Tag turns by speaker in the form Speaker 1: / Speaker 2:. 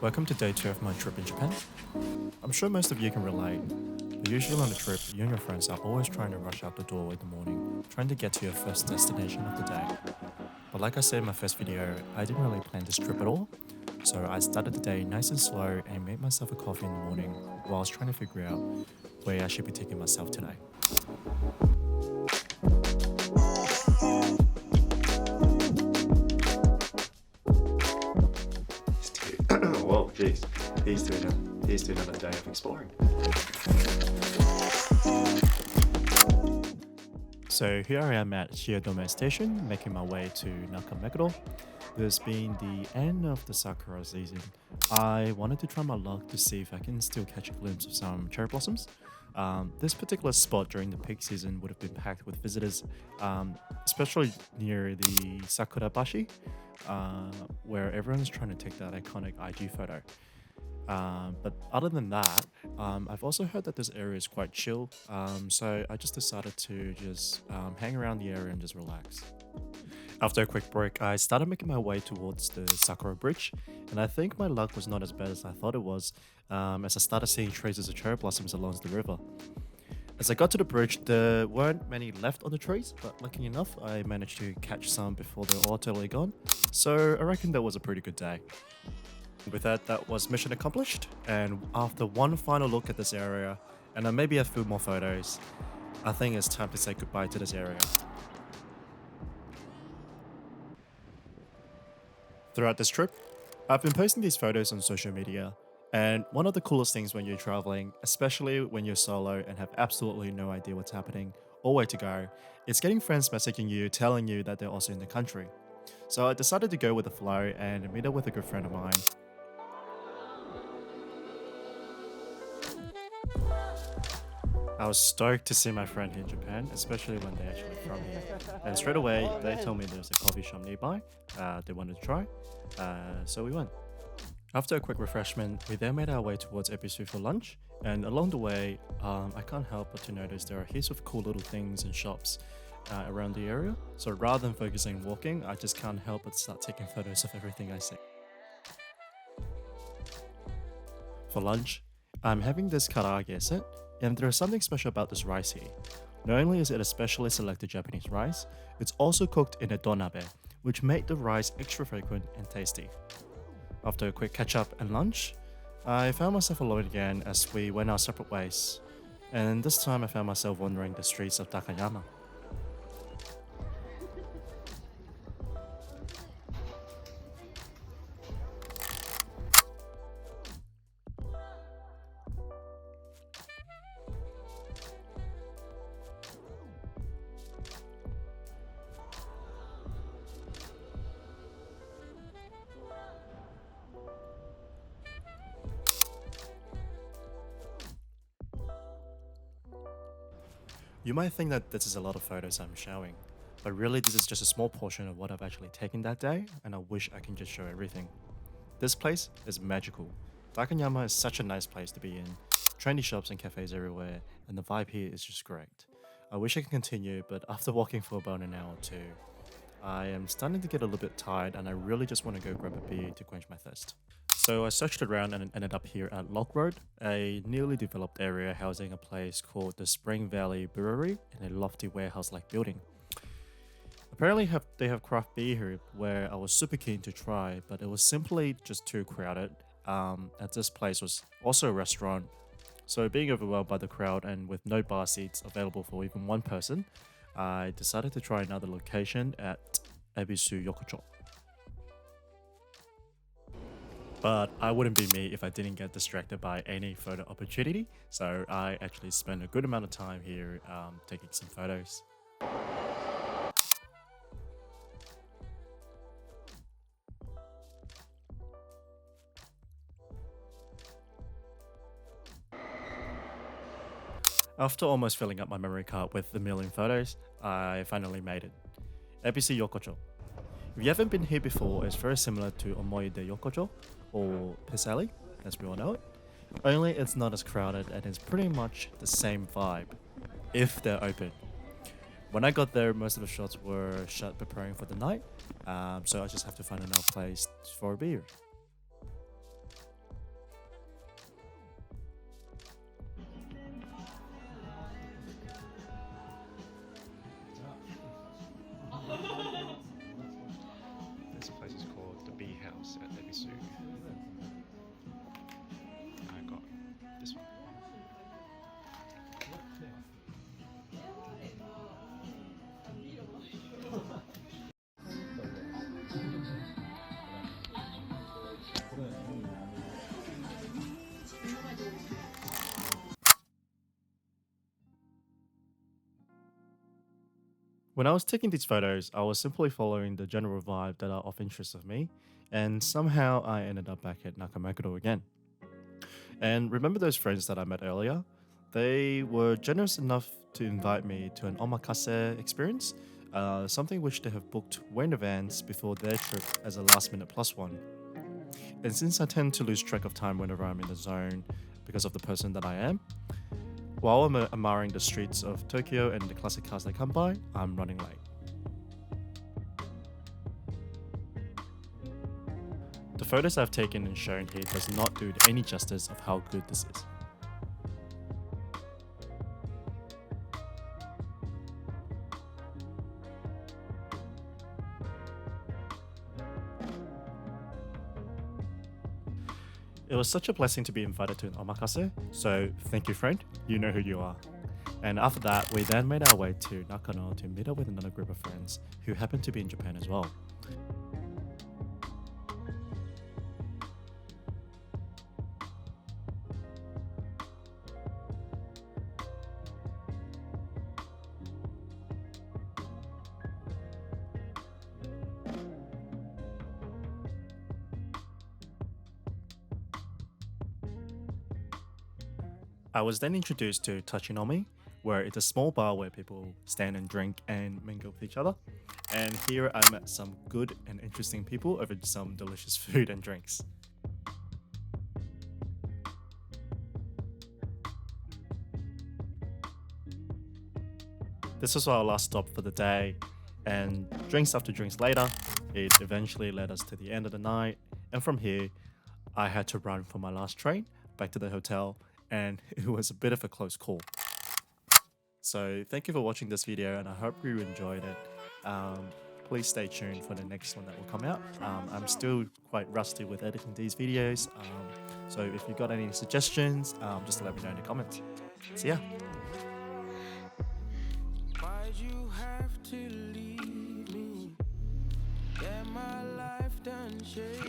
Speaker 1: Welcome to day 2 of my trip in Japan. I'm sure most of you can relate, but usually on a trip, you and your friends are always trying to rush out the door in the morning, trying to get to your first destination of the day. But like I said in my first video, I didn't really plan this trip at all, so I started the day nice and slow and made myself a coffee in the morning while I was trying to figure out where I should be taking myself today.
Speaker 2: Whoa, jeez. Here's to another day of exploring.
Speaker 1: So here I am at Shiodome Station, making my way to Nakameguro. This being the end of the sakura season, I wanted to try my luck to see if I can still catch a glimpse of some cherry blossoms. This particular spot during the peak season would have been packed with visitors, especially near the Sakura Bashi, where everyone's trying to take that iconic IG photo. But other than that, I've also heard that this area is quite chill, so I just decided to just hang around the area and just relax. After a quick break, I started making my way towards the Sakura Bridge, and I think my luck was not as bad as I thought it was, as I started seeing traces of cherry blossoms along the river. As I got to the bridge, there weren't many left on the trees, but lucky enough, I managed to catch some before they were all totally gone, so I reckon that was a pretty good day. With that was mission accomplished, and after one final look at this area, and then maybe a few more photos, I think it's time to say goodbye to this area. Throughout this trip, I've been posting these photos on social media, and one of the coolest things when you're traveling, especially when you're solo and have absolutely no idea what's happening or where to go, is getting friends messaging you telling you that they're also in the country. So I decided to go with the flow and meet up with a good friend of mine. I was stoked to see my friend here in Japan, especially when they're actually from here. And straight away, they told me there's a coffee shop nearby they wanted to try, so we went. After a quick refreshment, we then made our way towards Ebisu for lunch, and along the way, I can't help but to notice there are heaps of cool little things and shops around the area, so rather than focusing on walking, I just can't help but start taking photos of everything I see. For lunch, I'm having this karaage set, and there is something special about this rice here. Not only is it a specially selected Japanese rice, it's also cooked in a donabe, which made the rice extra fragrant and tasty. After a quick catch up and lunch, I found myself alone again as we went our separate ways, and this time I found myself wandering the streets of Daikanyama. You might think that this is a lot of photos I'm showing, but really this is just a small portion of what I've actually taken that day, and I wish I can just show everything. This place is magical. Daikanyama is such a nice place to be in, trendy shops and cafes everywhere, and the vibe here is just great. I wish I could continue, but after walking for about an hour or two, I am starting to get a little bit tired and I really just want to go grab a beer to quench my thirst. So I searched around and ended up here at Lock Road, a newly developed area housing a place called the Spring Valley Brewery in a lofty warehouse-like building. Apparently they have craft beer here where I was super keen to try, but it was simply just too crowded, as this place was also a restaurant. So being overwhelmed by the crowd and with no bar seats available for even one person, I decided to try another location at Ebisu Yokocho. But I wouldn't be me if I didn't get distracted by any photo opportunity, so I actually spent a good amount of time here taking some photos. After almost filling up my memory card with a million photos, I finally made it. Ebisu Yokocho. If you haven't been here before, it's very similar to Omoide Yokocho, or Pisali, as we all know it. Only it's not as crowded and it's pretty much the same vibe, if they're open. When I got there, most of the shops were shut preparing for the night, so I just have to find another place for a beer. When I was taking these photos, I was simply following the general vibe that are of interest of me, and somehow I ended up back at Nakameguro again. And remember those friends that I met earlier? They were generous enough to invite me to an omakase experience, something which they have booked way in advance before their trip as a last minute plus one. And since I tend to lose track of time whenever I'm in the zone because of the person that I am, while I'm admiring the streets of Tokyo and the classic cars that come by, I'm running late. The photos I've taken and shown here does not do it any justice of how good this is. It was such a blessing to be invited to an omakase, so thank you friend, you know who you are. And after that, we then made our way to Nakano to meet up with another group of friends who happened to be in Japan as well. I was then introduced to Tachinomi, where it's a small bar where people stand and drink and mingle with each other. And here I met some good and interesting people over some delicious food and drinks. This was our last stop for the day, and drinks after drinks later, it eventually led us to the end of the night. And from here, I had to run for my last train back to the hotel, and it was a bit of a close call. So thank you for watching this video, and I hope you enjoyed it. Please stay tuned for the next one that will come out. I'm still quite rusty with editing these videos, so if you got any suggestions, just let me know in the comments. See ya.
Speaker 3: Why'd you have to leave me? Get my life done changed.